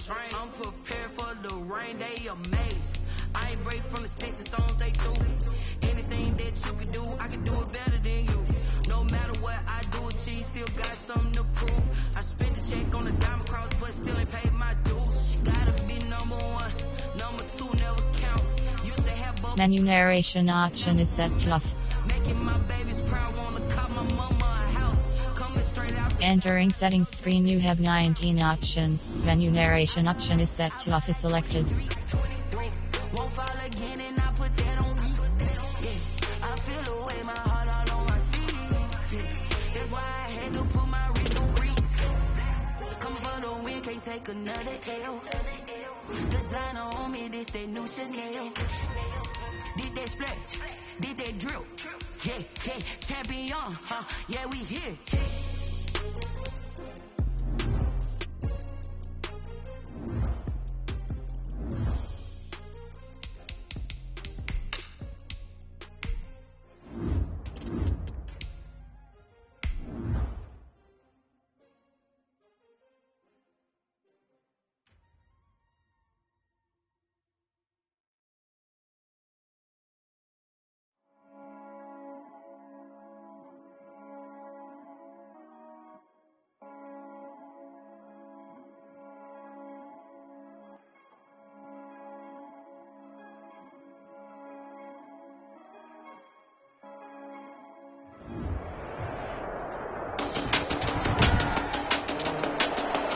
train. I'm prepared for the rain, they amazed. I ain't break from the sticks and stones they do. Anything that you can do, I can do it better than you. No matter what I do, she still got something to prove. I spent the check on the diamond cross, but still ain't paid my dues. She gotta be number one, number two never count. Used to have both. Menu narration option is set to off. Making my babies proud, wanna call my mama a house. Coming straight out. Entering settings screen, you have 19 options. Menu narration option is set to off is selected. Won't fall again and I put that on me. Yeah, I feel away my heart all on my sleeve. Yeah, that's why I had to put my wrist on freeze. Come for the win, can't take another L. Designer on me, this that new Chanel. Did that splash, did that drill. Yeah, yeah, champion, huh? Yeah, we here.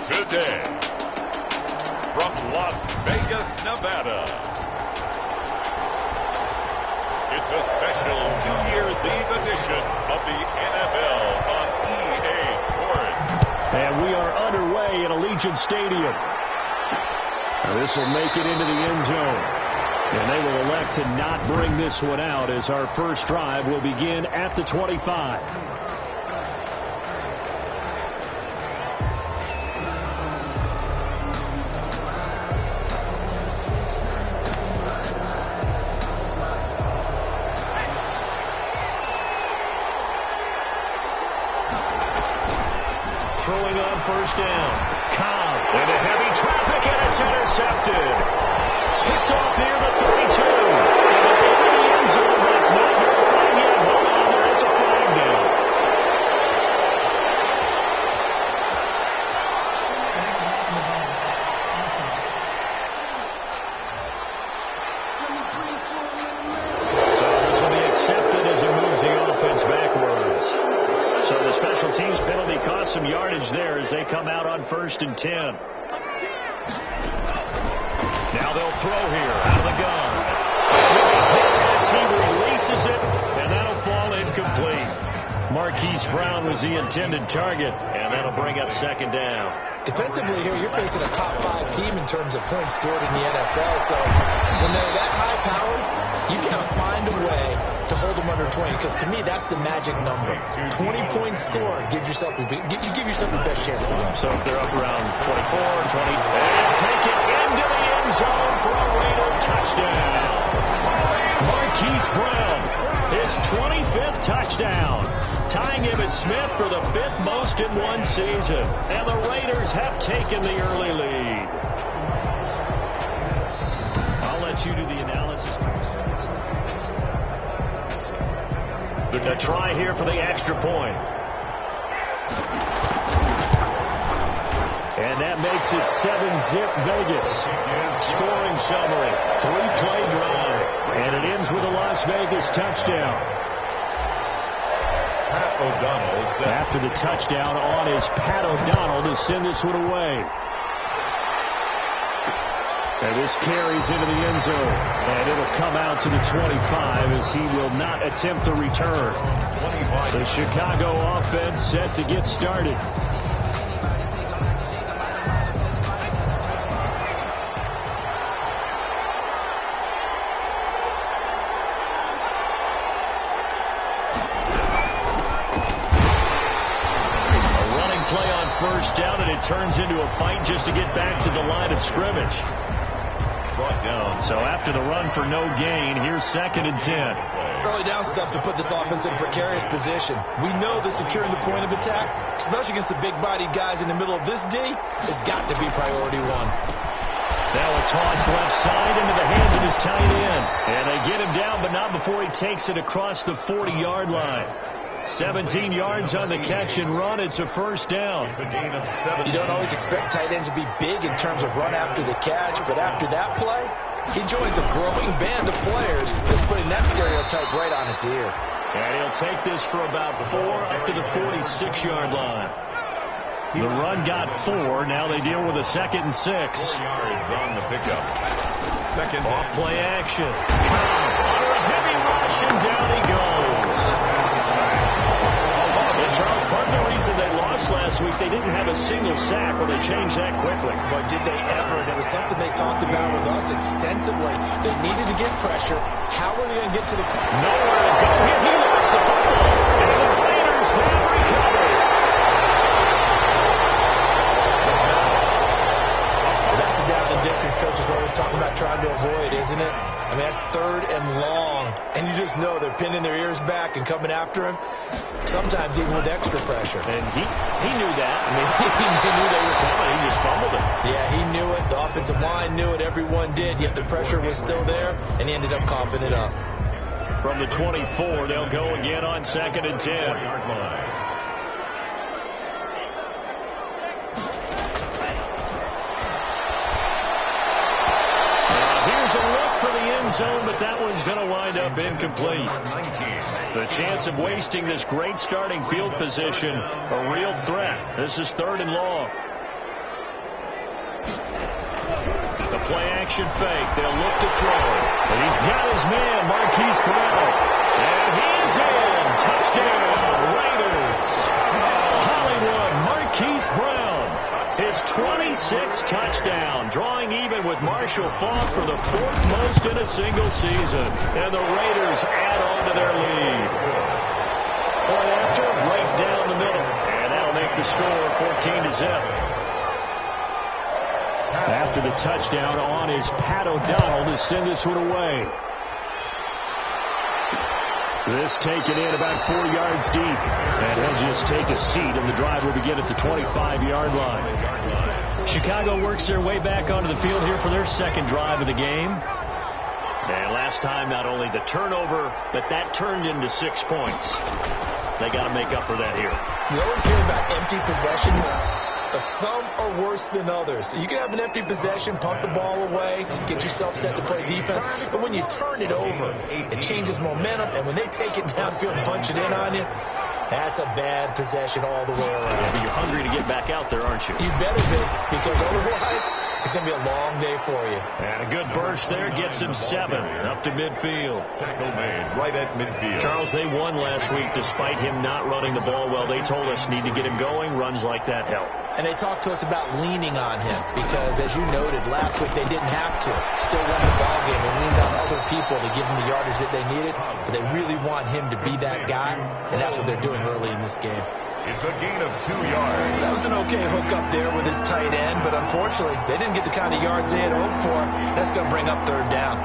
Today, from Las Vegas, Nevada, it's a special New Year's Eve edition of the NFL on EA Sports. And we are underway at Allegiant Stadium. This will make it into the end zone. And they will elect to not bring this one out as our first drive will begin at the 25. Throwing on first down. Cobb into heavy traffic, and it's intercepted. Picked off near the 32. Into the end zone, but it's not very long yet. Hold on, there is a flag down. So this will be accepted as it moves the offense backwards. So the special teams penalty cost some yardage there as they come out on 1st and 10. Now they'll throw here out of the gun. As he releases it, and that'll fall incomplete. Marquise Brown was the intended target, and that'll bring up 2nd down. Defensively here, you're facing a top 5 team in terms of points scored in the NFL. So when they're that high powered, you got to find a way to hold them under 20, because to me that's the magic number. 20 points scored, give yourself your best chance to win. So if they're up around 24, 20, and take it into the end zone for a Raider touchdown. Marquise Brown, his 25th touchdown, tying Emmitt Smith for the 5th most in one season. And the Raiders have taken the early lead. I'll let you do the analysis. The try here for the extra point. And that makes it 7-zip Vegas. Scoring summary, 3-play drive. And it ends with a Las Vegas touchdown. Pat O'Donnell set. After the touchdown on is Pat O'Donnell to send this one away. And this carries into the end zone. And it'll come out to the 25 as he will not attempt to return. The Chicago offense set to get started. A running play on first down, and it turns into a fight just to get back to the line of scrimmage. brought down. So after the run for no gain, here's 2nd and 10. Early down stuff to put this offense in a precarious position. We know that securing the point of attack, especially against the big-bodied guys in the middle of this D, has got to be priority one. Now a toss left side into the hands of his tight end. And they get him down, but not before he takes it across the 40-yard line. 17 yards on the catch and run. It's a first down. It's a gain of 7. You don't always expect tight ends to be big in terms of run after the catch, but after that play, he joins a growing band of players that's putting that stereotype right on its ear. And he'll take this for about 4 up to the 46-yard line. The run got 4. Now they deal with a 2nd and 6. 4 yards on the pickup. 2nd Off play action. Under a heavy rush, and down he goes. And Charles, part of the reason they lost last week, they didn't have a single sack. Well, they changed that quickly. But did they ever? And it was something they talked about with us extensively. They needed to get pressure. How are they going to get to the... Nowhere to go. He lost the football. And the Raiders have recovered. That's the down and distance coach is always talking about trying to avoid, isn't it? I mean, that's 3rd and long. And you just know they're pinning their ears back and coming after him. Sometimes even with extra pressure. And he knew that. I mean, he knew they were coming. He just fumbled it. Yeah, he knew it. The offensive line knew it. Everyone did. Yet the pressure was still there, and he ended up coughing it up. From the 24, they'll go again on 2nd and 10. Here's a look for the end zone, but that one's going to wind up incomplete. The chance of wasting this great starting field position, a real threat. This is 3rd and long. The play action fake. They'll look to throw. But he's got his man, Marquise Brown. And he's in. Touchdown, Raiders. Hollywood, Marquise Brown. His 26th touchdown, drawing even with Marshall Faulk for the 4th most in a single season. And the Raiders add on to their lead. Point after, break down the middle. And that'll make the score 14-0. After the touchdown on is Pat O'Donnell to send this one away. This taken in about 4 yards deep. And he'll just take a seat, and the drive will begin at the 25-yard line. Chicago works their way back onto the field here for their 2nd drive of the game. And last time, not only the turnover, but that turned into 6 points. They got to make up for that here. You always hear about empty possessions, but some are worse than others. So you can have an empty possession, pump the ball away, get yourself set to play defense. But when you turn it over, it changes momentum. And when they take it downfield and punch it in on you, that's a bad possession all the way around. Yeah, but you're hungry to get back out there, aren't you? You better be, because otherwise it's going to be a long day for you. And a good burst there gets him 7 up to midfield. Tackle made right at midfield. Charles, they won last week despite him not running the ball well. They told us need to get him going. Runs like that help. And they talked to us about leaning on him because, as you noted, last week they didn't have to. Still won the ball game. They leaned on other people to give them the yardage that they needed, but they really want him to be that guy, and that's what they're doing early in this game. It's a gain of 2 yards. That was an okay hook up there with his tight end, but unfortunately, they didn't get the kind of yards they had hoped for. That's going to bring up 3rd down.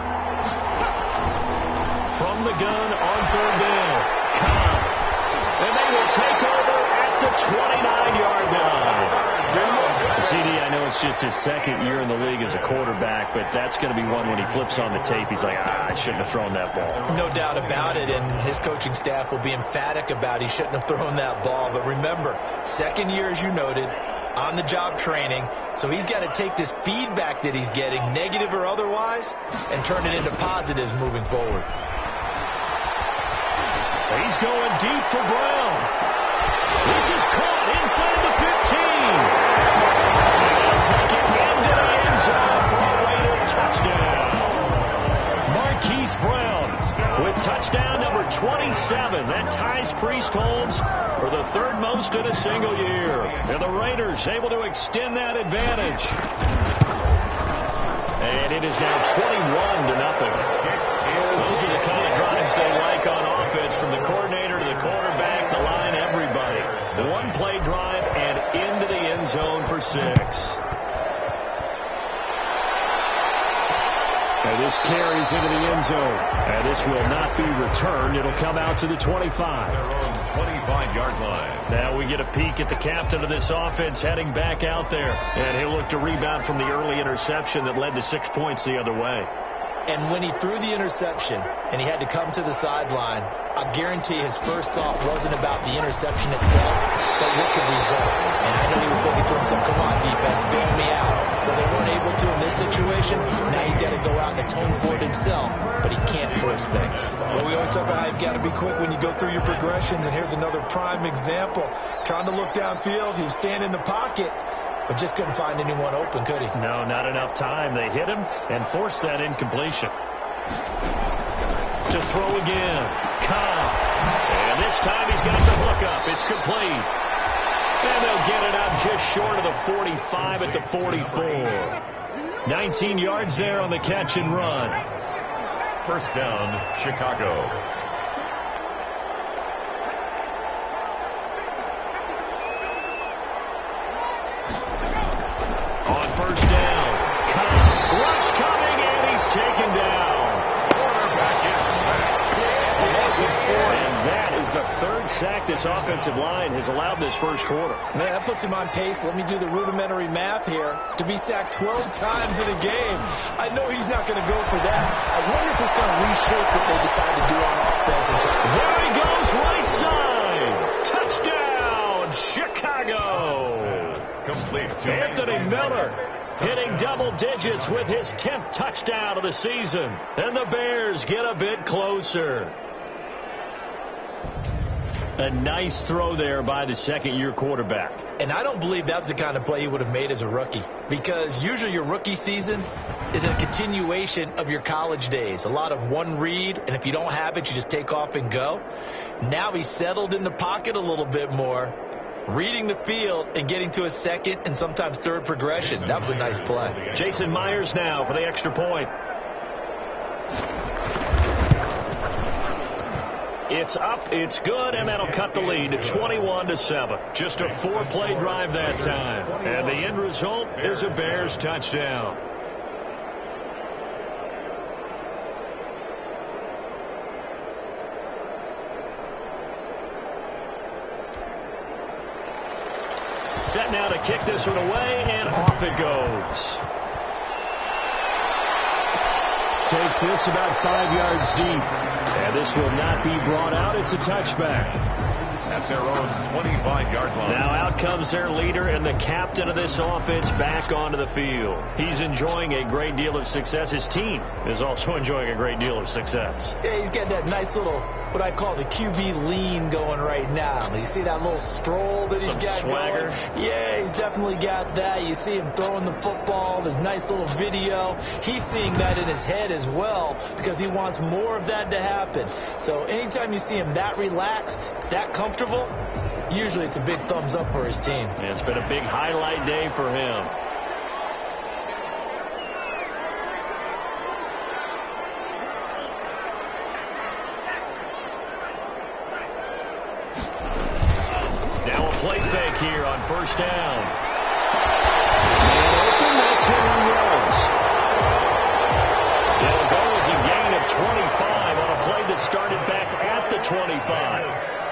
From the gun on 3rd down. Cobb. And they will take over at the 29-yard line. CD, I know it's just his 2nd year in the league as a quarterback, but that's going to be one when he flips on the tape. He's like, I shouldn't have thrown that ball. No doubt about it, and his coaching staff will be emphatic about he shouldn't have thrown that ball. But remember, 2nd year, as you noted, on-the-job training, so he's got to take this feedback that he's getting, negative or otherwise, and turn it into positives moving forward. He's going deep for Brown. This is caught inside the 15. They'll take it into the end zone for a Raider touchdown. Marquise Brown with touchdown number 27. That ties Priest Holmes for the 3rd most in a single year. And the Raiders able to extend that advantage. And it is now 21-0. Those are the kind of drives they like on offense, from the coordinator to the quarterback, the line, everybody. One play drive and into the end zone for 6. And this carries into the end zone. And this will not be returned. It'll come out to the 25. Their own 25-yard line. Now we get a peek at the captain of this offense heading back out there. And he'll look to rebound from the early interception that led to 6 points the other way. And when he threw the interception and he had to come to the sideline, I guarantee his first thought wasn't about the interception itself, but what could result. And I know he was thinking to himself, come on, defense, bail me out. Well, they weren't able to in this situation. Now he's got to go out and atone for it himself, but he can't force things. Well, we always talk about how you've got to be quick when you go through your progressions, and here's another prime example. Trying to look downfield, he was standing in the pocket, but just couldn't find anyone open, could he? No, not enough time. They hit him and forced that incompletion. To throw again. Cobb. And this time he's got the hook up. It's complete. And they'll get it out just short of the 45 at the 44. 19 yards there on the catch and run. First down, Chicago. On first down, Cobb, rush coming, and he's taken down. Quarterback is sacked. And that is the third sack this offensive line has allowed this first quarter. Man, that puts him on pace. Let me do the rudimentary math here. To be sacked 12 times in a game. I know he's not going to go for that. I wonder if it's going to reshape what they decide to do on offense. There he goes, right side. Touchdown, Chicago. Complete to Anthony Miller hitting double digits with his 10th touchdown of the season. And the Bears get a bit closer. A nice throw there by the second-year quarterback. And I don't believe that's the kind of play he would have made as a rookie. Because usually your rookie season is a continuation of your college days. A lot of one read, and if you don't have it, you just take off and go. Now he's settled in the pocket a little bit more, reading the field and getting to a second and sometimes third progression. That was a nice play. Jason Myers now for the extra point. It's up, it's good, and that'll cut the lead to 21-7. Just a 4-play drive that time. And the end result is a Bears touchdown. Set now to kick this one away, and off it goes. Takes this about 5 yards deep. And this will not be brought out. It's a touchback. At their own 25-yard line. Now out comes their leader and the captain of this offense back onto the field. He's enjoying a great deal of success. His team is also enjoying a great deal of success. Yeah, he's got that nice little, what I call the QB lean going right now. You see that little stroll that he's got swagger going? Yeah, he's definitely got that. You see him throwing the football, this nice little video. He's seeing that in his head as well because he wants more of that to happen. So anytime you see him that relaxed, that comfortable, usually it's a big thumbs up for his team. And it's been a big highlight day for him. Now a play fake here on first down. Man open, that's Henry Ruggs. It'll go as a gain of 25 on a play that started back at the 25.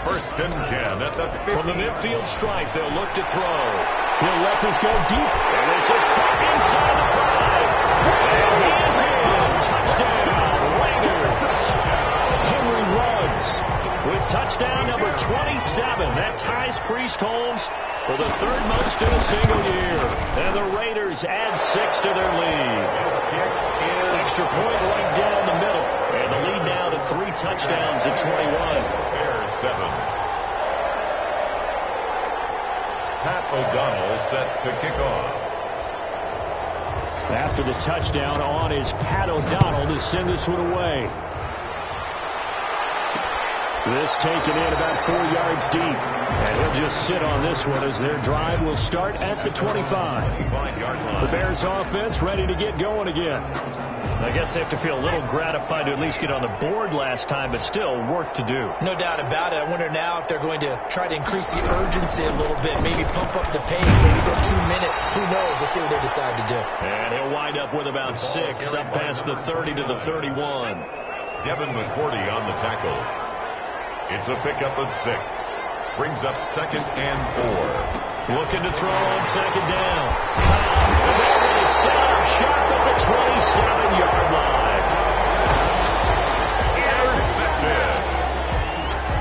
First and 10 at the 50. From the midfield stripe, they'll look to throw. He'll let this go deep. And this is caught inside the 5. And he is in. Touchdown, Raiders. Henry Ruggs with touchdown number 27. That ties Priest Holmes for the third most in a single year. And the Raiders add 6 to their lead. Extra point right down the middle. And the lead now to 3 touchdowns at 21. Bears 7. Pat O'Donnell set to kick off. After the touchdown on is Pat O'Donnell to send this one away. This taken in about 4 yards deep. And he'll just sit on this one as their drive will start at the 25. 25-yard line. The Bears offense ready to get going again. I guess they have to feel a little gratified to at least get on the board last time, but still work to do. No doubt about it. I wonder now if they're going to try to increase the urgency a little bit, maybe pump up the pace, maybe go 2 minutes Who knows? Let's see what they decide to do. And he'll wind up with about 6, up past the 30 to the 31. Devin McCourty on the tackle. It's a pickup of 6. Brings up 2nd and 4. Looking to throw on 2nd down. And they're going to set up sharp at the 27-yard line. Intercepted.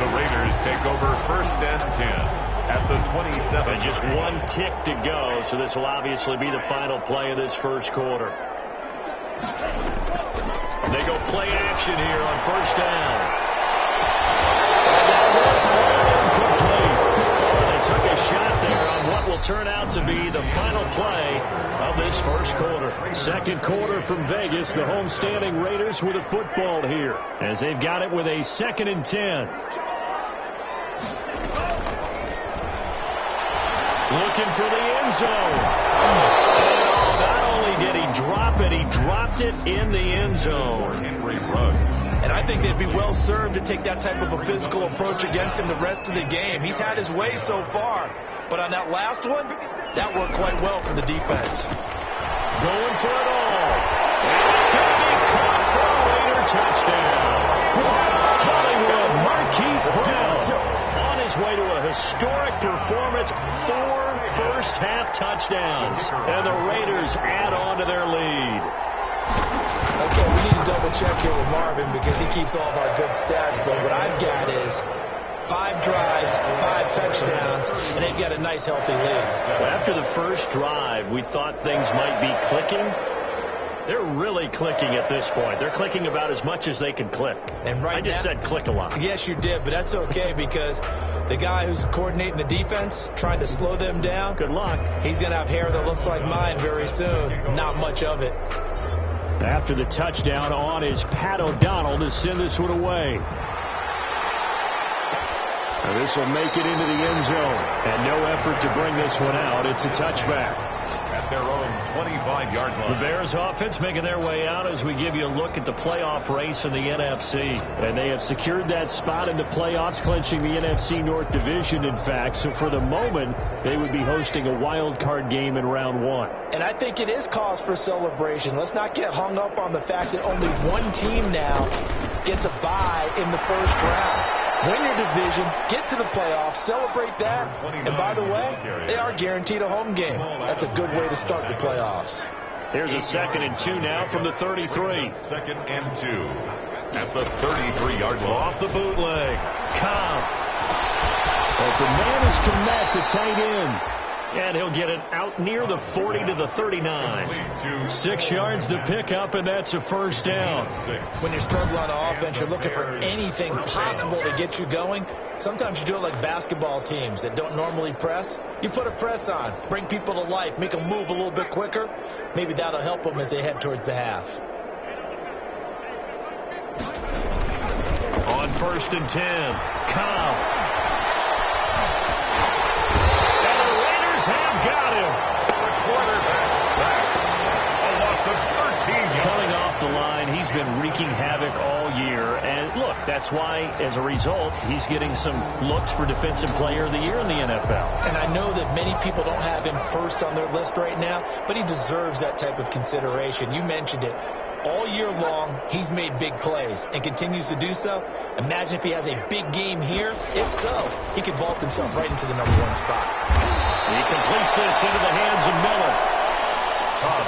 The Raiders take over 1st and 10 at the 27. And just 1 tick to go, so this will obviously be the final play of this first quarter. They go play action here on 1st down. They took a shot there on what will turn out to be the final play of this first quarter. Second quarter from Vegas, the homestanding Raiders with a football here, as they've got it with a 2nd and 10. Looking for the end zone. And not only did he drop it, he dropped it in the end zone. Henry Ruggs. And I think they'd be well served to take that type of a physical approach against him the rest of the game. He's had his way so far, but on that last one, that worked quite well for the defense. Going for it all. And it's going to be caught for a Raider touchdown. Hollywood Marquise Brown on his way to a historic performance. 4 first-half touchdowns. And the Raiders add on to their lead. Okay, we need to double-check here with Marvin because he keeps all of our good stats, but what I've got is 5 drives, 5 touchdowns, and they've got a nice, healthy lead. After the first drive, we thought things might be clicking. They're really clicking at this point. They're clicking about as much as they can click. And right I just said click a lot. Yes, you did, but that's okay because the guy who's coordinating the defense, trying to slow them down, Good luck. he's going to have hair that looks like mine very soon. Not much of it. After the touchdown on is Pat O'Donnell to send this one away. And this will make it into the end zone. And no effort to bring this one out. It's a touchback. At their own 25-yard line. The Bears offense making their way out as we give you a look at the playoff race in the NFC. And they have secured that spot in the playoffs, clinching the NFC North Division, in fact. So for the moment, they would be hosting a wild card game in round 1. And I think it is cause for celebration. Let's not get hung up on the fact that only one team now gets a bye in the first round. Win your division, get to the playoffs, celebrate that, and by the way, they are guaranteed a home game. That's a good way to start the playoffs. Here's a 2nd and 2 now from the 33. 2nd and 2 at the 33-yard line. Off the bootleg. Cobb. But the man is Kmet, the tight end. And he'll get it out near the 40 to the 39. 6 yards to pick up, and that's a first down. When you're struggling on offense, you're looking for anything possible to get you going. Sometimes you do it like basketball teams that don't normally press. You put a press on, bring people to life, make them move a little bit quicker. Maybe that'll help them as they head towards the half. On 1st and 10, Cobb. Have got him. The quarterback sacked. A loss of 13 yards. Coming off the line, he's been wreaking havoc all year. And look, that's why, as a result, he's getting some looks for Defensive Player of the Year in the NFL. And I know that many people don't have him first on their list right now, but he deserves that type of consideration. You mentioned it. All year long, he's made big plays and continues to do so. Imagine if he has a big game here. If so, he could vault himself right into the #1 spot. He completes this into the hands of Miller.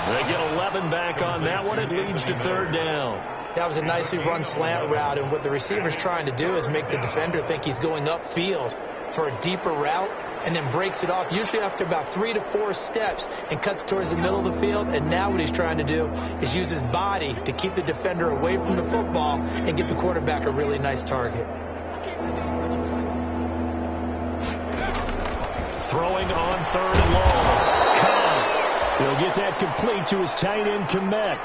They get 11 back on that one. It leads to 3rd down. That was a nicely run slant route, and what the receiver's trying to do is make the defender think he's going upfield for a deeper route, and then breaks it off, usually after about 3 to 4 steps, and cuts towards the middle of the field. And now what he's trying to do is use his body to keep the defender away from the football and give the quarterback a really nice target. Throwing on 3rd and long. Cobb. He'll get that complete to his tight end, Kmet.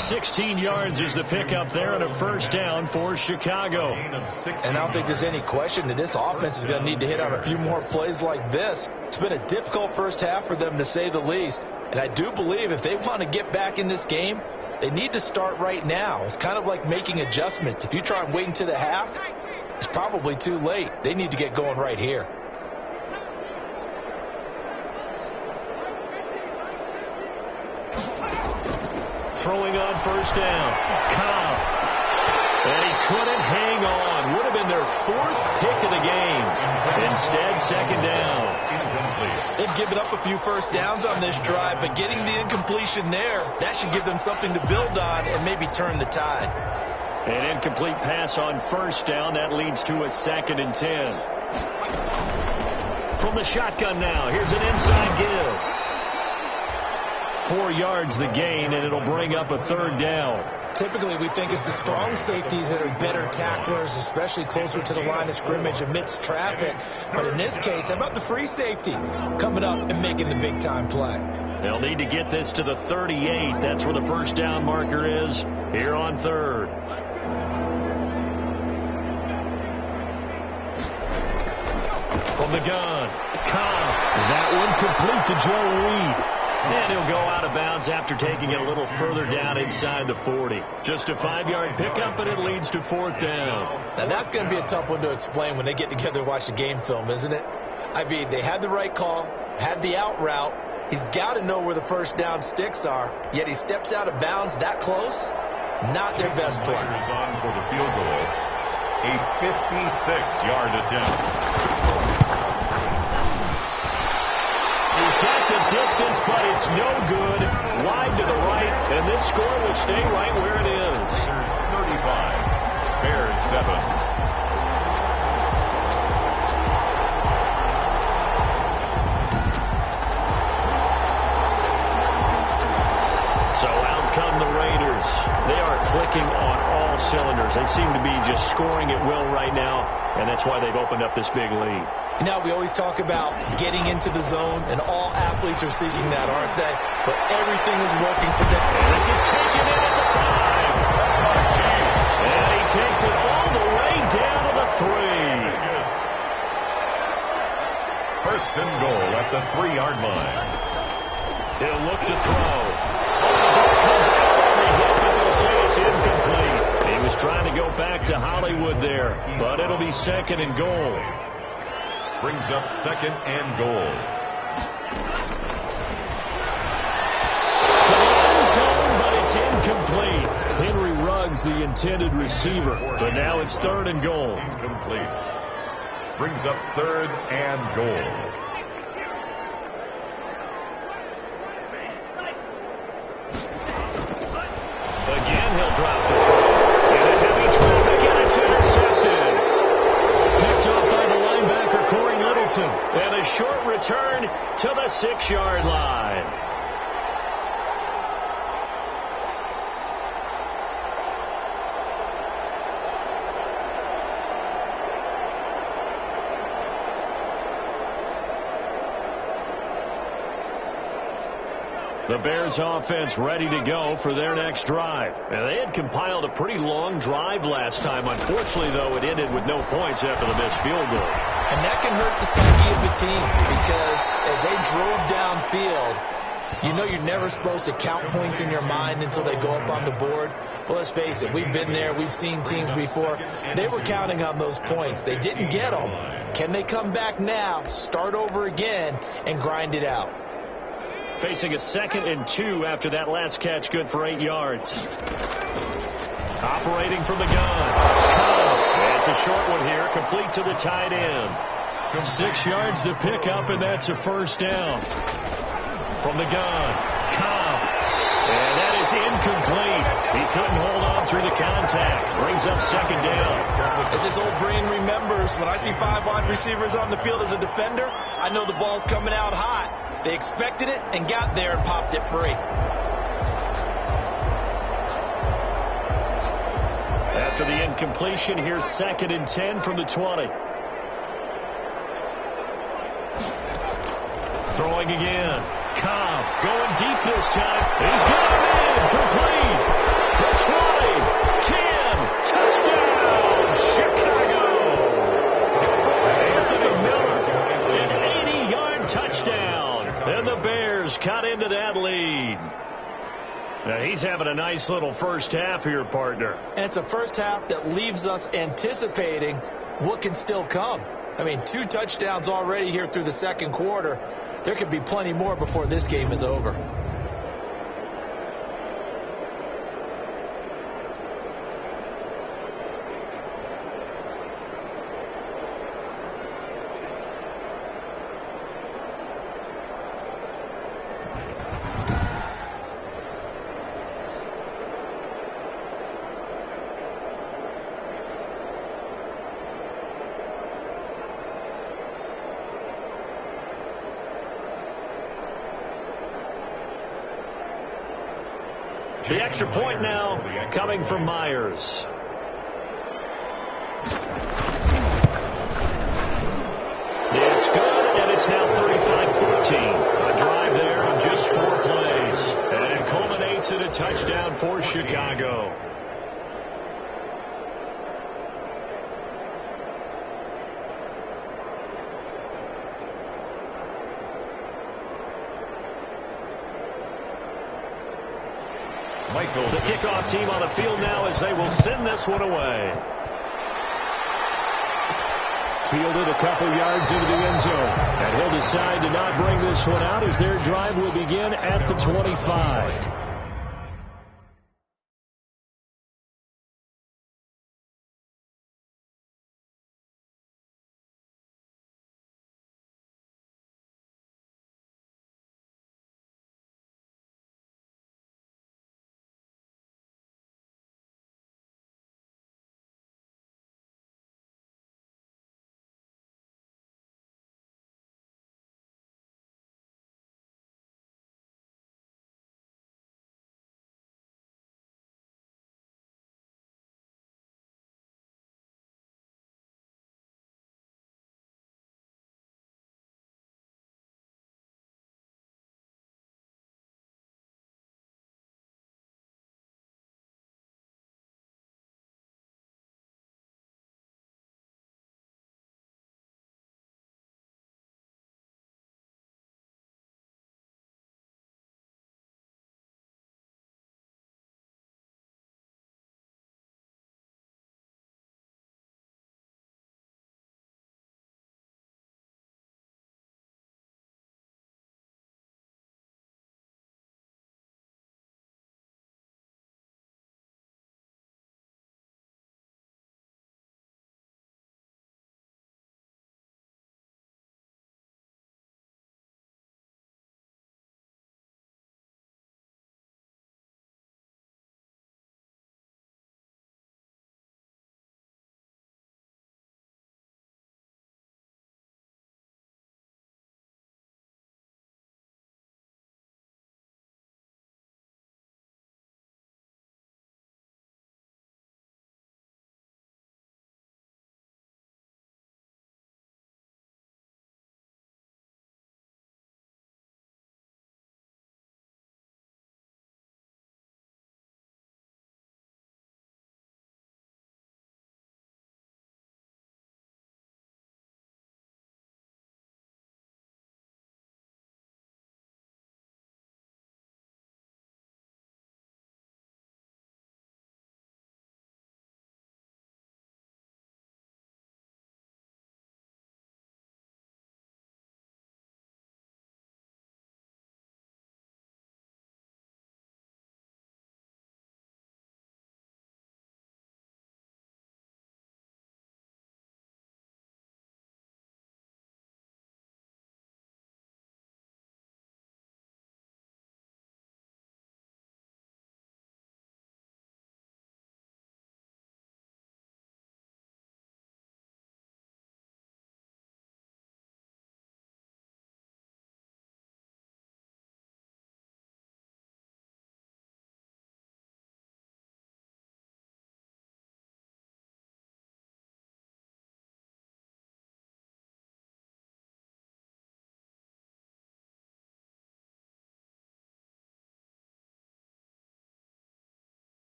16 yards is the pickup there, and a first down for Chicago. And I don't think there's any question that this offense is going to need to hit on a few more plays like this. It's been a difficult first half for them, to say the least. And I do believe if they want to get back in this game, they need to start right now. It's kind of like making adjustments. If you try and wait until the half, it's probably too late. They need to get going right here. throwing on first down. Cobb. And he couldn't hang on. Would have been their 4th pick of the game. Instead, second down. They've given up a few first downs on this drive, but getting the incompletion there, that should give them something to build on and maybe turn the tide. An incomplete pass on first down. That leads to a 2nd and 10. From the shotgun now, here's an inside give. 4 yards the gain, and it'll bring up a 3rd down. Typically, we think it's the strong safeties that are better tacklers, especially closer to the line of scrimmage amidst traffic. But in this case, how about the free safety coming up and making the big-time play? They'll need to get this to the 38. That's where the first down marker is here on 3rd. From the gun, Cobb. That one complete to Joe Reed. And he'll go out of bounds after taking it a little further down inside the 40. Just a 5-yard pickup, and it leads to 4th down. Now, that's going to be a tough one to explain when they get together and watch the game film, isn't it? I mean, they had the right call, had the out route. He's got to know where the first down sticks are, yet he steps out of bounds that close. Not their best play. Is on for the field goal. A 56-yard attempt. He's got the distance, but it's no good. Wide to the right, and this score will stay right where it is. Raiders 35, Bears 7. So out come the Raiders. They are clicking on all cylinders. They seem to be just scoring at will right now, and that's why they've opened up this big lead. You know, we always talk about getting into the zone, and all athletes are seeking that, aren't they? But everything is working for them. And this is taken in at the 5. And he takes it all the way down to the 3. First and goal at the 3-yard line. He'll look to throw. Ball comes out on the hit, but they'll say it's incomplete. He was trying to go back to Hollywood there, but it'll be 2nd and goal. Brings up 2nd and goal. To the end zone, but it's incomplete. Henry Ruggs, the intended receiver, but now it's 3rd and goal. Incomplete. Brings up 3rd and goal. Again, he'll drop the throw. In a heavy traffic, and it's intercepted. Picked off by the linebacker, Corey Littleton. And a short return to the 6-yard line. The Bears offense ready to go for their next drive. And they had compiled a pretty long drive last time. Unfortunately, though, it ended with no points after the missed field goal. And that can hurt the psyche of the team because as they drove downfield, you know you're never supposed to count points in your mind until they go up on the board. But let's face it, we've been there. We've seen teams before. They were counting on those points. They didn't get them. Can they come back now, start over again, and grind it out? Facing a 2nd and 2 after that last catch, good for 8 yards. Operating from the gun. It's a short one here, complete to the tight end. 6 yards to pick up, and that's a first down. From the gun, Cobb. And that is incomplete. He couldn't hold on through the contact. Brings up 2nd down. As this old brain remembers, when I see 5 wide receivers on the field as a defender, I know the ball's coming out hot. They expected it and got there and popped it free. After the incompletion, here's 2nd and 10 from the 20. Throwing again. Cobb going deep this time. He's got it in. Complete. The 20. 10. Touchdown. Chicago. Anthony Miller. An 80-yard touchdown. And the Bears cut into that lead. Now he's having a nice little first half here, partner. And it's a first half that leaves us anticipating what can still come. I mean, 2 touchdowns already here through the 2nd quarter. There could be plenty more before this game is over. The extra point now coming from Myers. It's good, and it's now 35-14. A drive there in just 4 plays. And it culminates in a touchdown for Chicago. The kickoff team on the field now as they will send this one away. Fielded a couple yards into the end zone. And he'll decide to not bring this one out as their drive will begin at the 25.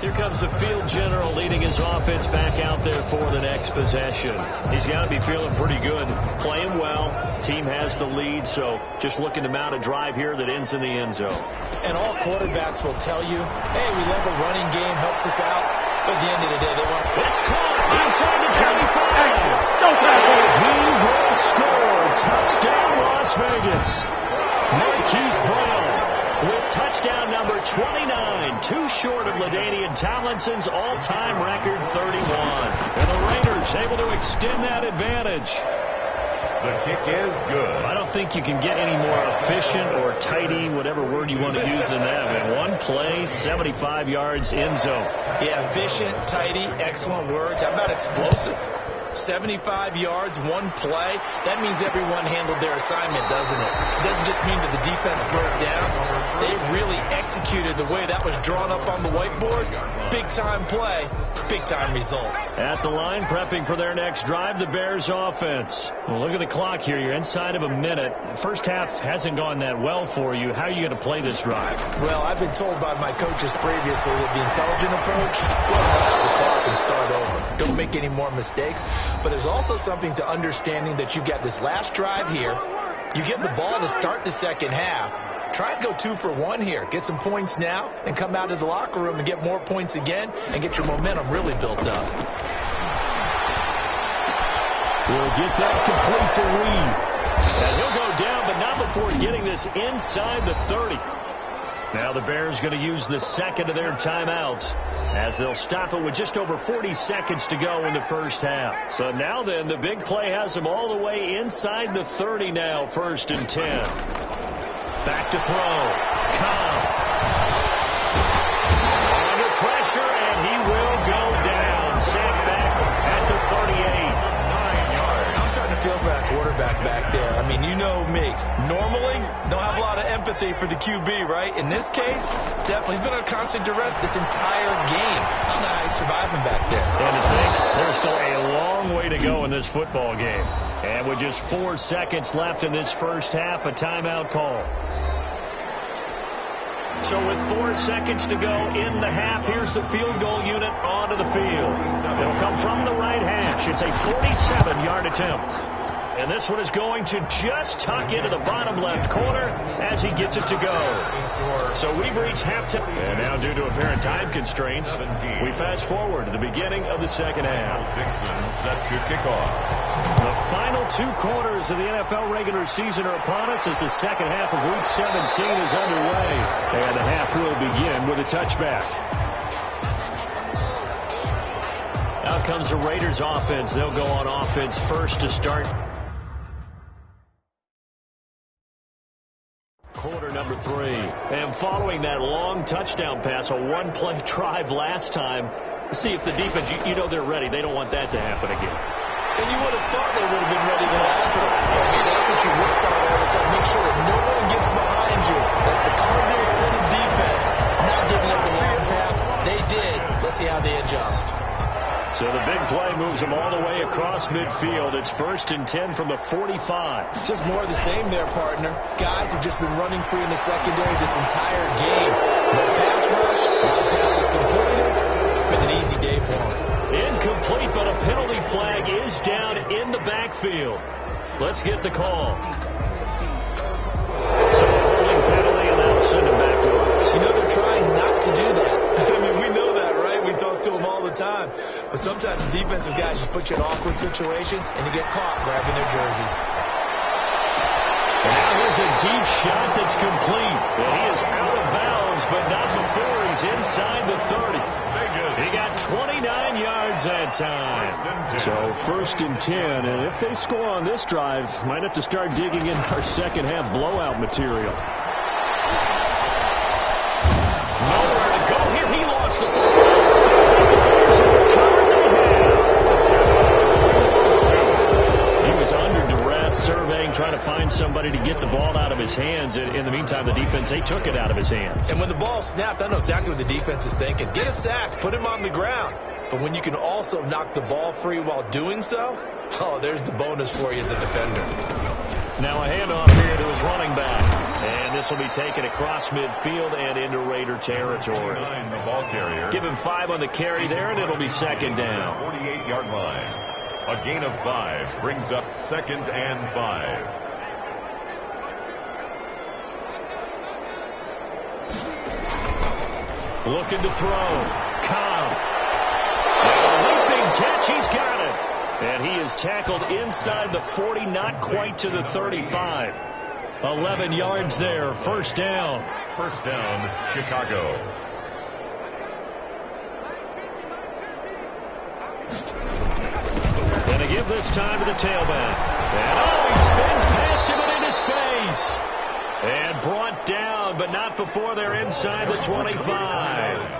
Here comes the field general leading his offense back out there for the next possession. He's got to be feeling pretty good, playing well. Team has the lead, so just looking to mount a drive here that ends in the end zone. And all quarterbacks will tell you, hey, we love a running game, helps us out. But at the end of the day, they want... It's caught inside the 25. He will score. Touchdown, Las Vegas. Marquise Brown with touchdown number 29, too short of LaDainian Tomlinson's all-time record 31. And the Raiders able to extend that advantage. The kick is good. I don't think you can get any more efficient or tidy, whatever word you want to use than that. Man. One play, 75 yards, end zone. Yeah, efficient, tidy, excellent words. How about explosive? 75 yards, one play. That means everyone handled their assignment, doesn't it? It doesn't just mean that the defense broke down. They really executed the way that was drawn up on the whiteboard. Big-time play, big-time result. At the line, prepping for their next drive, the Bears offense. Well, look at the clock here. You're inside of a minute. The first half hasn't gone that well for you. How are you going to play this drive? Well, I've been told by my coaches previously that the intelligent approach, well, run out the clock and start over. Don't make any more mistakes. But there's also something to understanding that you get this last drive here. You get the ball to start the second half. Try and go 2 for 1 here. Get some points now and come out of the locker room and get more points again and get your momentum really built up. We'll get that complete to Reed. And he'll go down, but not before getting this inside the 30. Now the Bears going to use the second of their timeouts as they'll stop it with just over 40 seconds to go in the first half. So now then, the big play has them all the way inside the 30 now, 1st and 10. Back to throw. Cobb. Under pressure, and he will go down. Sacked back at the 38. 9 yards. I'm starting to feel for that quarterback back there. I mean, you know me. Normally, don't have a lot of empathy for the QB, right? In this case, definitely. He's been under constant duress this entire game. I don't know how he's surviving back there. And to think, there's still a long way to go in this football game. And with just 4 seconds left in this first half, a timeout call. So with 4 seconds to go in the half, here's the field goal unit onto the field. It'll come from the right hash. It's a 47-yard attempt. And this one is going to just tuck into the bottom left corner as he gets it to go. So we've reached halftime. And now due to apparent time constraints, we fast forward to the beginning of the second half. Dixon set to kick off. The final 2 quarters of the NFL regular season are upon us as the second half of Week 17 is underway. And the half will begin with a touchback. Out comes the Raiders offense. They'll go on offense first to start. Quarter number 3. And following that long touchdown pass, a one-play drive last time, see if the defense, you know they're ready. They don't want that to happen again. And you would have thought they would have been ready the last time. That's what you work on all the time. Make sure that no one gets behind you. That's the Cardinals set of defense, not giving up the long pass. They did. Let's see how they adjust. So the big play moves them all the way across midfield. It's 1st and 10 from the 45. Just more of the same there, partner. Guys have just been running free in the secondary this entire game. No pass rush, no passes completed. Been an easy day for them. Incomplete, but a penalty flag is down in the backfield. Let's get the call. So a holding penalty, and that'll send him backwards. You know, they're trying not to do that. I mean, we know that, right? We talk to them all the time. But sometimes the defensive guys just put you in awkward situations, and you get caught grabbing their jerseys. And now here's a deep shot that's complete. And he is out of bounds, but not before he's inside the 30. He got 29 yards that time. So 1st and 10. And if they score on this drive, might have to start digging in our second half blowout material. Nowhere to go here. He lost the ball. He was under duress, surveying, trying to find somebody to get the ball out of his hands. In the meantime, the defense, they took it out of his hands. And when the ball snapped, I know exactly what the defense is thinking. Get a sack, put him on the ground. But when you can also knock the ball free while doing so, oh, there's the bonus for you as a defender. Now a handoff here to his running back. And this will be taken across midfield and into Raider territory. The ball carrier. Give him 5 on the carry there, and it'll be second down. 48-yard line. A gain of 5 brings up 2nd and 5. Looking to throw. Cobb. A leaping catch. He's got it. And he is tackled inside the 40, not quite to the 35. 11 yards there. First down. First down, Chicago. And to give this time to the tailback. And he spins past him and into space. And brought down, but not before they're inside the 25.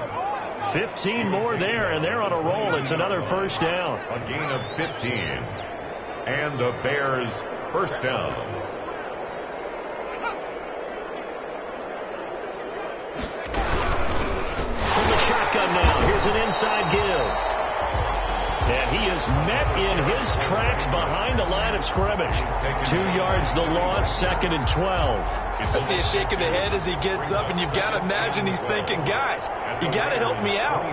15 more there, and they're on a roll. It's another first down. A gain of 15. And the Bears first down. From the shotgun now, here's an inside give. And he is met in his tracks behind the line of scrimmage. 2 yards the loss, 2nd and 12. I see a shake of the head as he gets up, and you've got to imagine he's thinking, guys, you got to help me out.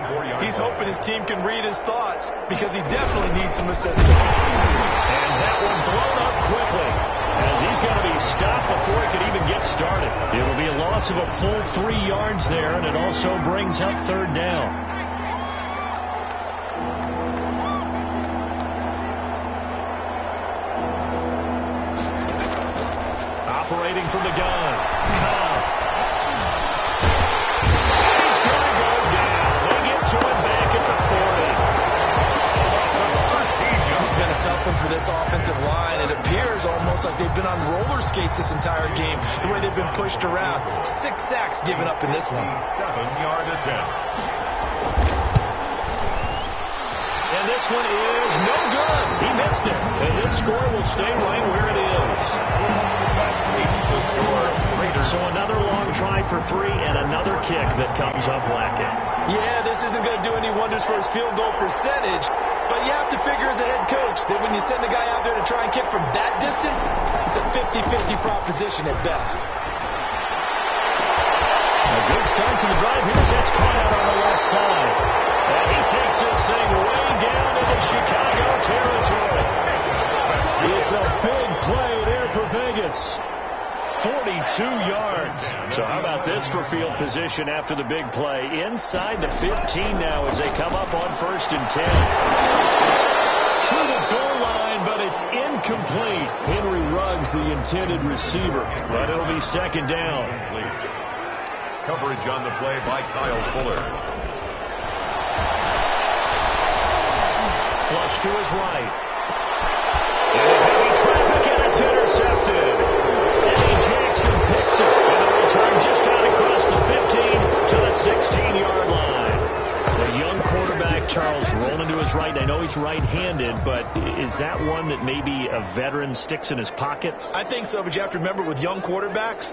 He's hoping his team can read his thoughts because he definitely needs some assistance. And that one blown up quickly as he's going to be stopped before he can even get started. It will be a loss of a full 3 yards there, and it also brings up third down. Operating from the gun. Cobb. He's going to go down. They get to him back at the 40. It's been a tough one for this offensive line. It appears almost like they've been on roller skates this entire game, the way they've been pushed around. 6 sacks given up in this one. 7-yard attempt. And this one is no good. He missed it. And this score will stay right where it is. So another long try for 3 and another kick that comes up lacking. Yeah, this isn't going to do any wonders for his field goal percentage, but you have to figure as a head coach that when you send a guy out there to try and kick from that distance, it's a 50-50 proposition at best. A good start to the drive. Here's that's caught out on the left side. And he takes this thing way down into Chicago territory. It's a big play there for Vegas. 42 yards. So how about this for field position after the big play? Inside the 15 now as they come up on 1st and 10. To the goal line, but it's incomplete. Henry Ruggs, the intended receiver. But it'll be 2nd down. Coverage on the play by Kyle Fuller. Flush to his right. And heavy traffic, and it's intercepted. Eddie Jackson picks it. And the return just out across the 15 to the 16-yard line. The young quarterback, Charles, rolling to his right. I know he's right-handed, but is that one that maybe a veteran sticks in his pocket? I think so, but you have to remember with young quarterbacks,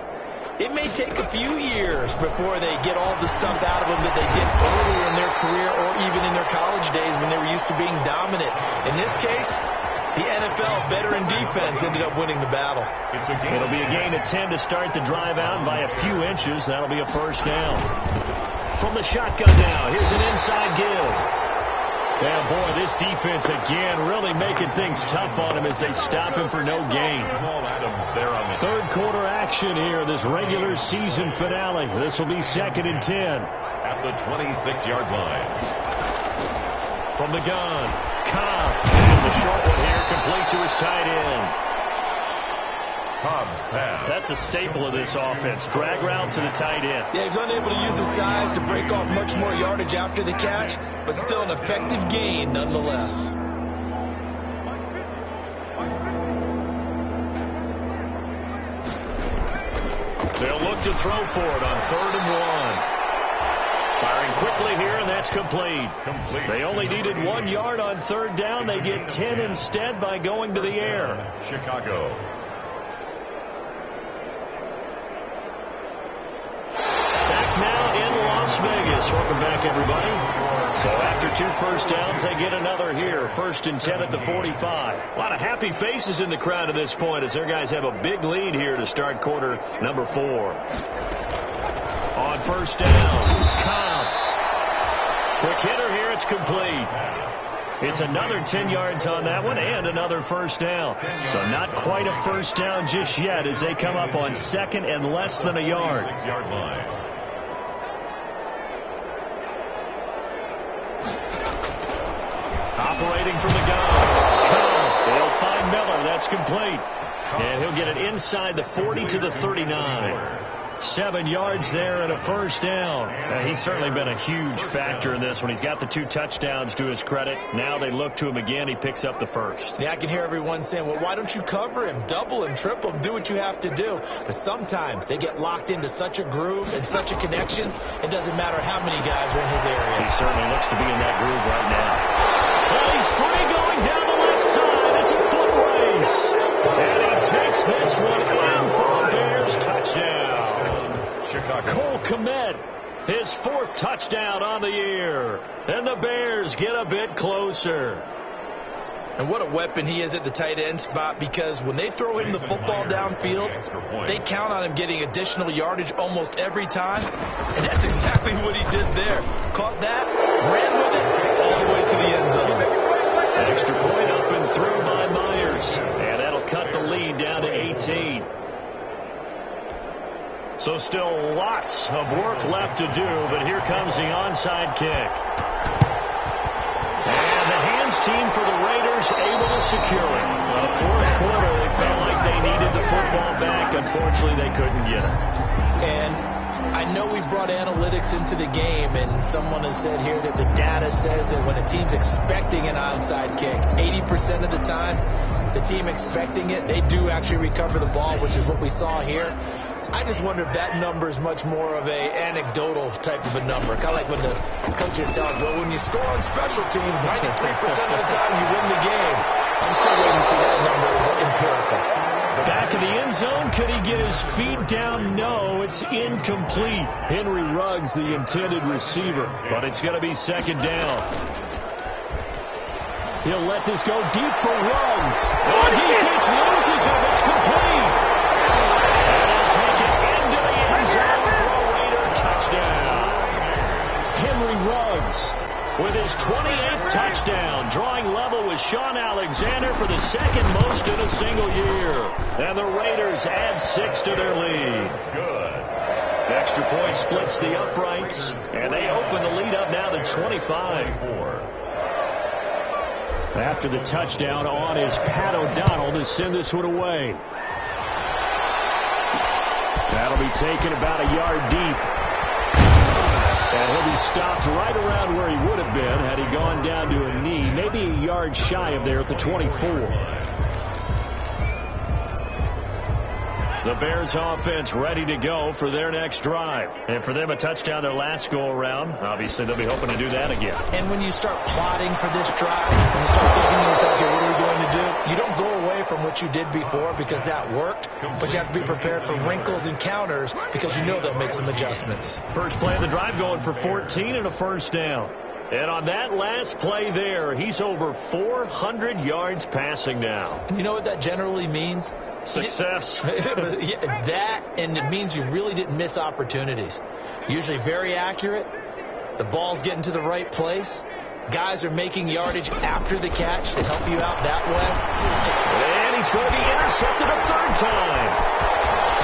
it may take a few years before they get all the stuff out of them that they did earlier in their career or even in their college days when they were used to being dominant. In this case, the NFL veteran defense ended up winning the battle. It'll be a gain of 10 to start the drive out by a few inches. That'll be a first down. From the shotgun now, here's an inside give. Yeah, boy, this defense again really making things tough on him as they stop him for no gain. Third quarter action here, this regular season finale. This will be 2nd and 10. At the 26-yard line. From the gun, Cobb. It's a short one here, complete to his tight end. Cobb's pass. That's a staple of this offense. Drag route to the tight end. Yeah, he's unable to use his size to break off much more yardage after the catch, but still an effective gain nonetheless. They'll look to throw for it on 3rd and 1. Firing quickly here, and that's complete. They only needed 1 yard on 3rd down. They get 10 instead by going to the air. Chicago. Back now in Las Las Vegas. Welcome back, everybody. So after 2 first downs, they get another here. 1st and 10 at the 45. A lot of happy faces in the crowd at this point as their guys have a big lead here to start quarter number 4. On 1st down, Cobb. Quick hitter here. It's complete. It's another 10 yards on that one and another 1st down. So not quite a 1st down just yet as they come up on 2nd and less than a yard. 6-yard line. Operating from the gun. They'll find Miller. That's complete. And he'll get it inside the 40 to the 39. 7 yards there and a 1st down. He's certainly been a huge factor in this one. He's got the 2 touchdowns to his credit. Now they look to him again. He picks up the 1st. Yeah, I can hear everyone saying, well, why don't you cover him, double him, triple him, do what you have to do. But sometimes they get locked into such a groove and such a connection, it doesn't matter how many guys are in his area. He certainly looks to be in that groove right now. Well, he's free going down the left side. It's a foot race. And he takes this one in for a Bears touchdown. Chicago. Cole Kmet, his 4th touchdown on the year. And the Bears get a bit closer. And what a weapon he is at the tight end spot, because when they throw him the football downfield, they count on him getting additional yardage almost every time. And that's exactly what he did there. Caught that, ran with it, all the way to the end zone. Extra point up and through by Myers. And that'll cut the lead down to 18. So still lots of work left to do, but here comes the onside kick. And the hands team for the Raiders able to secure it. The 4th quarter, they felt like they needed the football back. Unfortunately, they couldn't get it. And I know we brought analytics into the game, and someone has said here that the data says that when a team's expecting an onside kick, 80% of the time, the team expecting it, they do actually recover the ball, which is what we saw here. I just wonder if that number is much more of a anecdotal type of a number. Kind of like when the coaches tell us, well, when you score on special teams, 93% of the time you win the game. I'm still waiting to see that number as empirical. Back in the end zone, could he get his feet down? No, it's incomplete. Henry Ruggs, the intended receiver, but it's going to be 2nd down. He'll let this go deep for Ruggs. The defense loses him. It's complete. Take it into the end zone for a Raider touchdown. Henry Ruggs with his 28th touchdown, drawing level with Sean Alexander for the 2nd most in a single year. And the Raiders add 6 to their lead. Good. The extra point splits the uprights, and they open the lead up now to 25. After the touchdown on is Pat O'Donnell to send this one away. That'll be taken about a yard deep. And he'll be stopped right around where he would have been had he gone down to a knee, maybe a yard shy of there at the 24. The Bears offense ready to go for their next drive. And for them, a touchdown their last go-around. Obviously, they'll be hoping to do that again. And when you start plotting for this drive, when you start thinking to yourself, okay, what are we going to do? You don't go away from what you did before because that worked, but you have to be prepared for wrinkles and counters because you know they'll make some adjustments. First play of the drive going for 14 and a 1st down. And on that last play there, he's over 400 yards passing now. You know what that generally means? Success. That, and it means you really didn't miss opportunities. Usually very accurate. The ball's getting to the right place. Guys are making yardage after the catch to help you out that way. And he's going to be intercepted a 3rd time.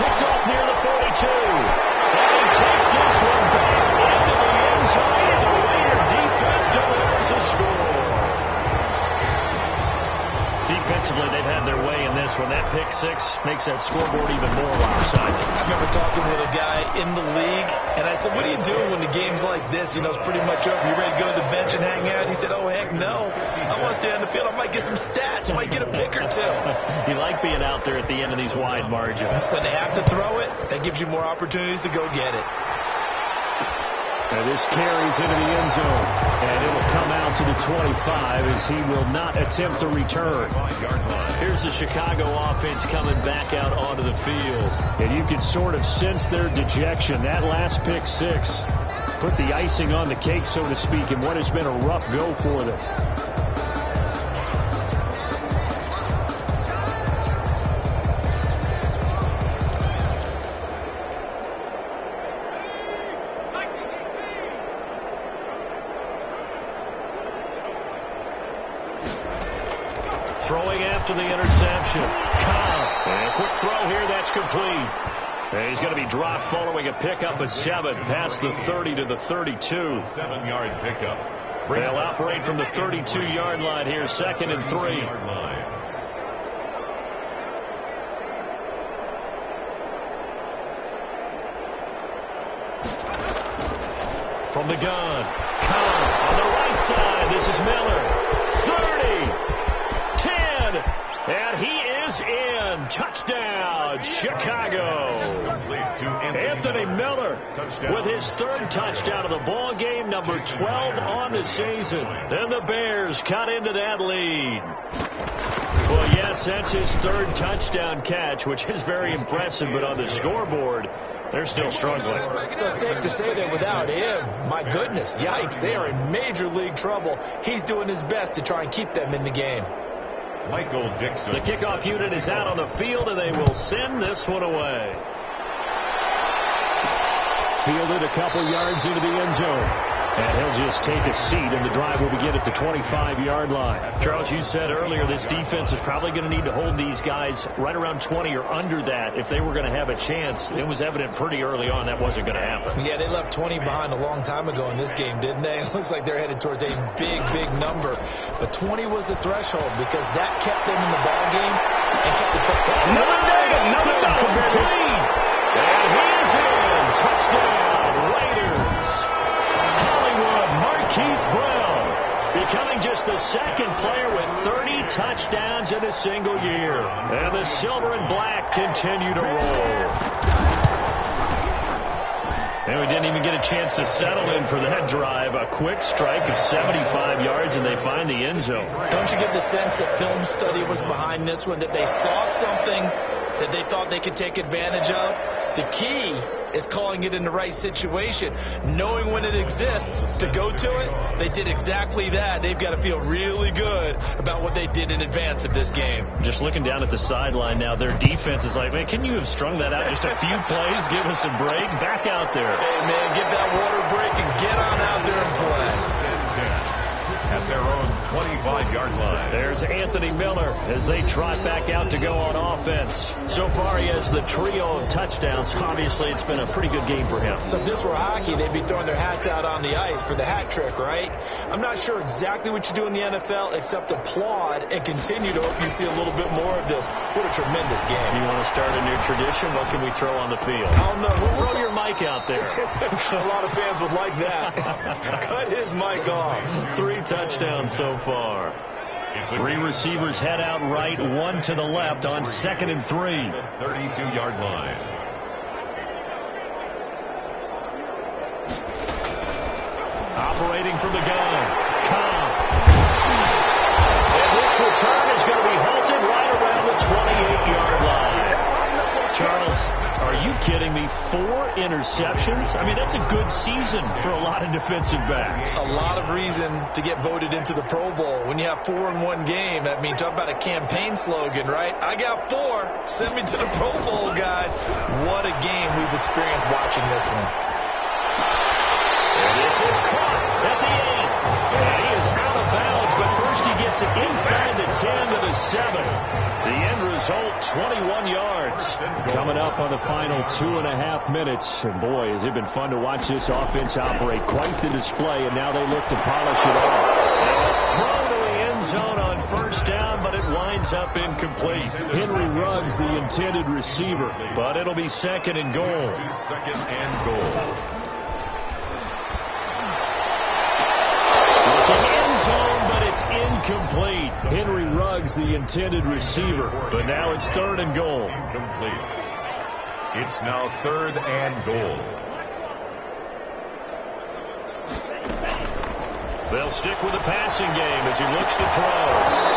Picked off near the 42. And he takes this one back into the end zone. And the Raider defense delivers a score. Defensively, they've had their way in this one. That pick 6 makes that scoreboard even more lopsided. I remember talking with a guy in the league, and I said, what are you doing when the game's like this? You know, it's pretty much over. You ready to go to the bench and hang out? He said, oh, heck no. I want to stay on the field. I might get some stats. I might get a pick or 2. You like being out there at the end of these wide margins. When they have to throw it, that gives you more opportunities to go get it. And this carries into the end zone. And it will come out to the 25 as he will not attempt a return. Here's the Chicago offense coming back out onto the field. And you can sort of sense their dejection. That last pick 6 put the icing on the cake, so to speak, in what has been a rough go for them. Throwing after the interception. And a quick throw here, that's complete. And he's going to be dropped following a pickup of 7 past the 30 to the 32. 7-yard pickup. They'll operate from the 32-yard line here, 2nd and 3. From the gun, Cobb on the right side. This is Miller. 30, 10, and he is in. Touchdown, Chicago. Anthony Miller with his 3rd touchdown of the ball game, number 12 on the season. And the Bears cut into that lead. Well, yes, that's his 3rd touchdown catch, which is very impressive, but on the scoreboard, they're still struggling. So safe to say that without him, my goodness, yikes, they are in major league trouble. He's doing his best to try and keep them in the game. Michael Dixon. The kickoff unit is out on the field, and they will send this one away. Fielded a couple yards into the end zone. And he'll just take a seat, and the drive will begin at the 25-yard line. Charles, you said earlier this defense is probably going to need to hold these guys right around 20 or under that if they were going to have a chance. It was evident pretty early on that wasn't going to happen. Yeah, they left 20 behind a long time ago in this game, didn't they? It looks like they're headed towards a big, big number. But 20 was the threshold because that kept them in the ball game and kept the another complete. And he is in. Touchdown, Raiders. Marquise Brown becoming just the 2nd player with 30 touchdowns in a single year. And the silver and black continue to roll. And we didn't even get a chance to settle in for that drive. A quick strike of 75 yards, and they find the end zone. Don't you get the sense that film study was behind this one, that they saw something that they thought they could take advantage of? The key is calling it in the right situation, knowing when it exists to go to it. They did exactly that. They've got to feel really good about what they did in advance of this game. Just looking down at the sideline now, their defense is like, man, can you have strung that out just a few plays? Give us a break. Back out there. Hey, man, give that water break and get on out there and play. At their own 25-yard line. There's Anthony Miller as they trot back out to go on offense. So far, he has the trio of touchdowns. Obviously, it's been a pretty good game for him. So if this were hockey, they'd be throwing their hats out on the ice for the hat trick, right? I'm not sure exactly what you do in the NFL except applaud and continue to hope you see a little bit more of this. What a tremendous game. You want to start a new tradition? What can we throw on the field? Oh, no. Throw your mic out there. A lot of fans would like that. Cut his mic off. 3 touchdowns so far. 3 receivers head out right, 1 to the left on 2nd and 3. 32-yard line. Operating from the gun. Cobb. And this return is going to be halted right around the 28-yard line. Charles, are you kidding me? 4 interceptions? I mean, that's a good season for a lot of defensive backs. A lot of reason to get voted into the Pro Bowl. When you have 4 in one game, that means talk about a campaign slogan, right? I got 4. Send me to the Pro Bowl, guys. What a game we've experienced watching this one. And this is caught at the 8. And he is out of bounds, but first he gets it inside the 10 to the 7. The end result, 21 yards. Coming up on the final 2.5 minutes. And boy, has it been fun to watch this offense operate. Quite the display, and now they look to polish it off. And a throw to the end zone on first down, but it winds up incomplete. Henry Ruggs, the intended receiver, but it'll be 2nd and goal. 2nd and goal. Zone, but it's incomplete. Henry Ruggs, the intended receiver, but now it's 3rd and goal. Incomplete. It's now 3rd and goal. They'll stick with the passing game as he looks to throw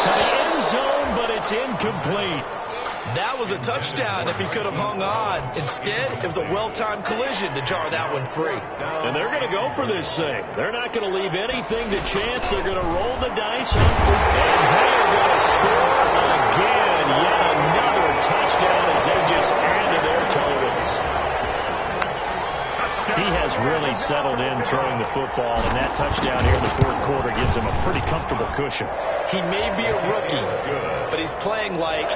to the end zone, but it's incomplete. That was a touchdown if he could have hung on. Instead, it was a well-timed collision to jar that one free. And they're going to go for this thing. They're not going to leave anything to chance. They're going to roll the dice on foot. And they're going to score again. Yet another touchdown as they just added their totals. He has really settled in throwing the football, and that touchdown here in the fourth quarter gives him a pretty comfortable cushion. He may be a rookie, but he's playing like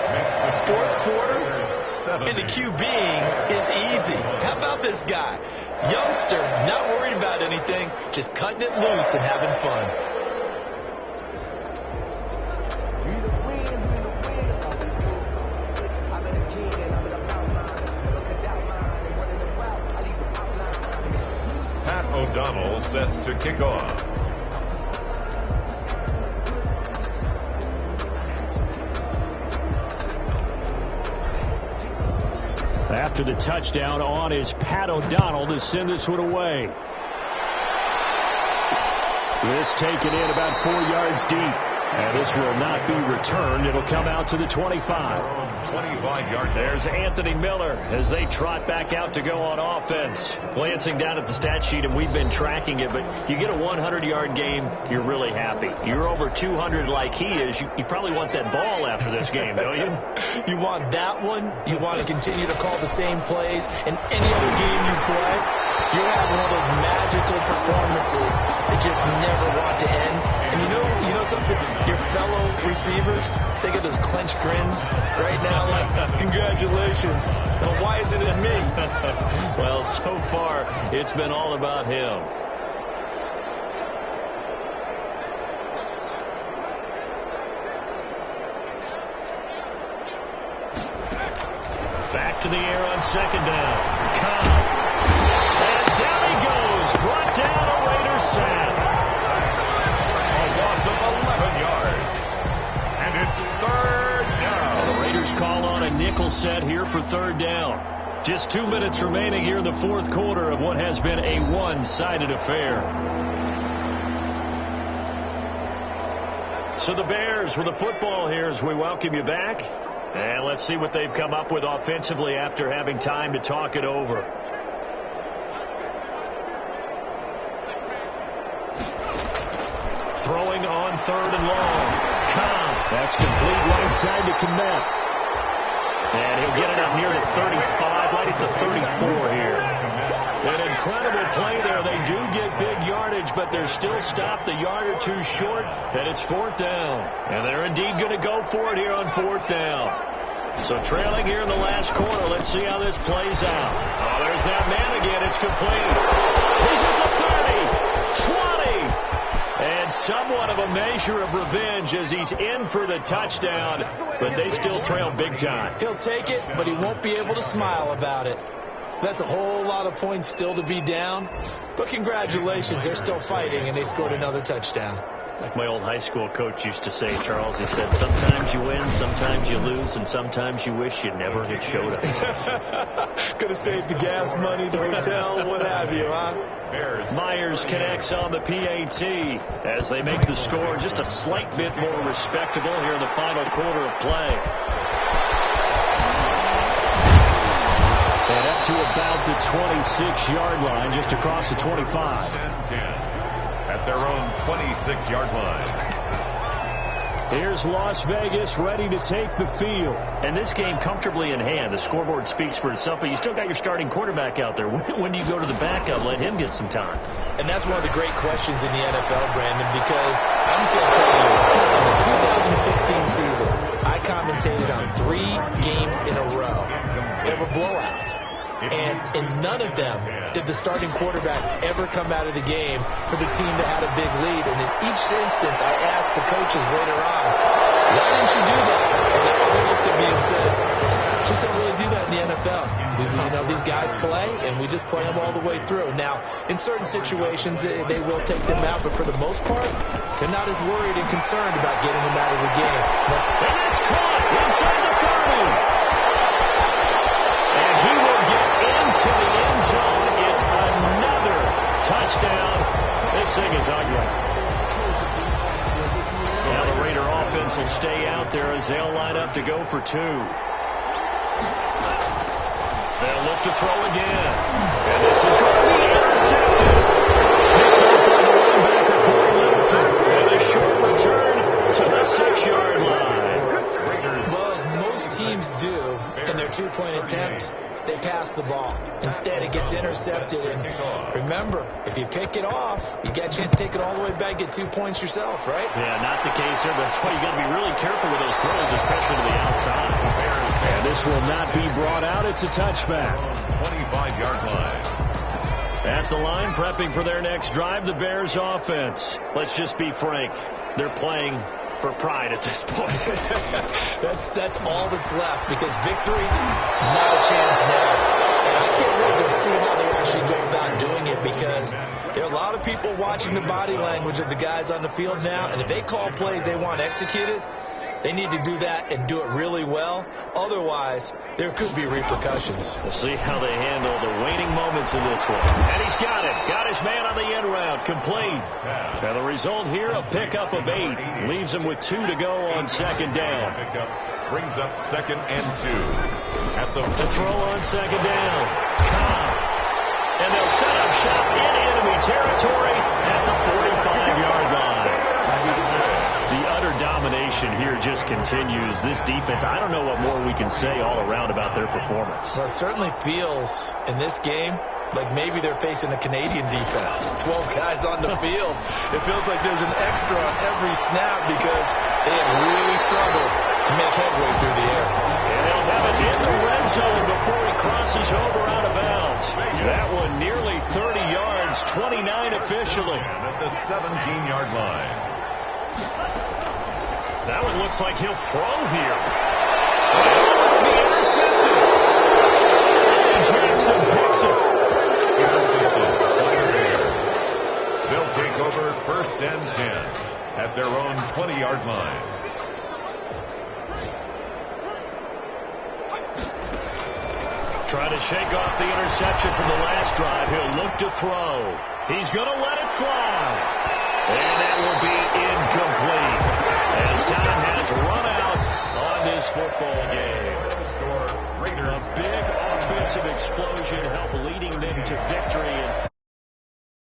fourth quarter, and the QBing is easy. How about this guy? Youngster, not worried about anything, just cutting it loose and having fun. O'Donnell set to kick off. After the touchdown, on is Pat O'Donnell to send this one away. This taken in about 4 yards deep. And this will not be returned. It'll come out to the 25. 25-yard. There's Anthony Miller as they trot back out to go on offense. Glancing down at the stat sheet, and we've been tracking it, but you get a 100-yard game, you're really happy. You're over 200 like he is. You probably want that ball after this game, don't you? You want that one. You want to continue to call the same plays in any other game you play. You're having one of those magical performances that just never want to end. And you know something? Your fellow receivers, they get those clenched grins right now like, congratulations. Well, why isn't it me? Well, so far, it's been all about him. Back to the air on second down. Cobb. And down he goes. Brought down a Raiders sack. A loss of 11 yards. And it's third down. The Raiders call on a nickel set here for third down. Just 2 minutes remaining here in the fourth quarter of what has been a one-sided affair. So the Bears with the football here as we welcome you back. And let's see what they've come up with offensively after having time to talk it over. Throwing on third and long. Cobb. That's complete right side to Kmet. And he'll get it up near the 35, right at the 34 here. An incredible play there. They do get big yardage, but they're still stopped the yard or two short, and it's fourth down. And they're indeed going to go for it here on fourth down. So trailing here in the last quarter. Let's see how this plays out. Oh, there's that man again. It's complete. He's at the 30, 20. And somewhat of a measure of revenge as he's in for the touchdown, but they still trail big time. He'll take it, but he won't be able to smile about it. That's a whole lot of points still to be down. But congratulations, they're still fighting, and they scored another touchdown. Like my old high school coach used to say, Charles, he said, sometimes you win, sometimes you lose, and sometimes you wish you never had showed up. Could have saved the gas money, the hotel, what have you, huh? Myers connects on the PAT as they make the score just a slight bit more respectable here in the final quarter of play. And up to about the 26-yard line, just across the 25. 10-10 at their own 26-yard line. Here's Las Vegas ready to take the field. And this game comfortably in hand. The scoreboard speaks for itself, but you still got your starting quarterback out there. When do you go to the backup? Let him get some time. And that's one of the great questions in the NFL, Brandon, because I'm just going to tell you, in the 2015 season, I commentated on 3 games in a row. They were blowouts. And in none of them did the starting quarterback ever come out of the game for the team that had a big lead. And in each instance, I asked the coaches later on, why didn't you do that? And they all looked at me and said, just don't really do that in the NFL. You know, these guys play, and we just play them all the way through. Now, in certain situations, they will take them out, but for the most part, they're not as worried and concerned about getting them out of the game. And it's caught inside the 30. And he will get into the end zone. It's another touchdown. This thing is ugly. Now the Raider offense will stay out there as they'll line up to go for 2. They'll look to throw again. And this is going to be intercepted. Picked up by the linebacker, Corey Littleton. And a short return to the 6-yard line. Well, as most teams do in their two-point attempt, they pass the ball. Instead, it gets intercepted. And remember, if you pick it off, you get a chance to take it all the way back, get 2 points yourself, right? Yeah, not the case here. That's why you got to be really careful with those throws, especially to the outside. And this will not be brought out. It's a touchback. 25-yard line. At the line, prepping for their next drive, the Bears offense. Let's just be frank. They're playing for pride at this point. That's all that's left, because victory, not a chance now. And I can't wait to see how they actually go about doing it, because there are a lot of people watching the body language of the guys on the field now, and if they call plays they want executed, they need to do that and do it really well. Otherwise, there could be repercussions. We'll see how they handle the waning moments in this one. And he's got it. Got his man on the end route. Complete. And the result here, a pickup of 8. Leaves him with 2 to go on second down. Pickup brings up 2nd and 2. At the throw on second down. Cobb. And they'll set up shop in enemy territory at the 45-yard line. The utter domination here just continues. This defense, I don't know what more we can say all around about their performance. Well, it certainly feels in this game like maybe they're facing a Canadian defense. 12 guys on the field. It feels like there's an extra on every snap because they have really struggled to make headway through the air. And they'll have it in the red zone before he crosses over out of bounds. That one nearly 30 yards, 29 officially. And at the 17-yard line. That one looks like he'll throw here. It'll be intercepted. And Jackson picks it. Intercepted by the Bears. They'll take over 1st and 10 at their own 20-yard line. Trying to shake off the interception from the last drive. He'll look to throw. He's going to let it fly. And that will be incomplete, as time has run out on this football game. A big offensive explosion helped leading them to victory. And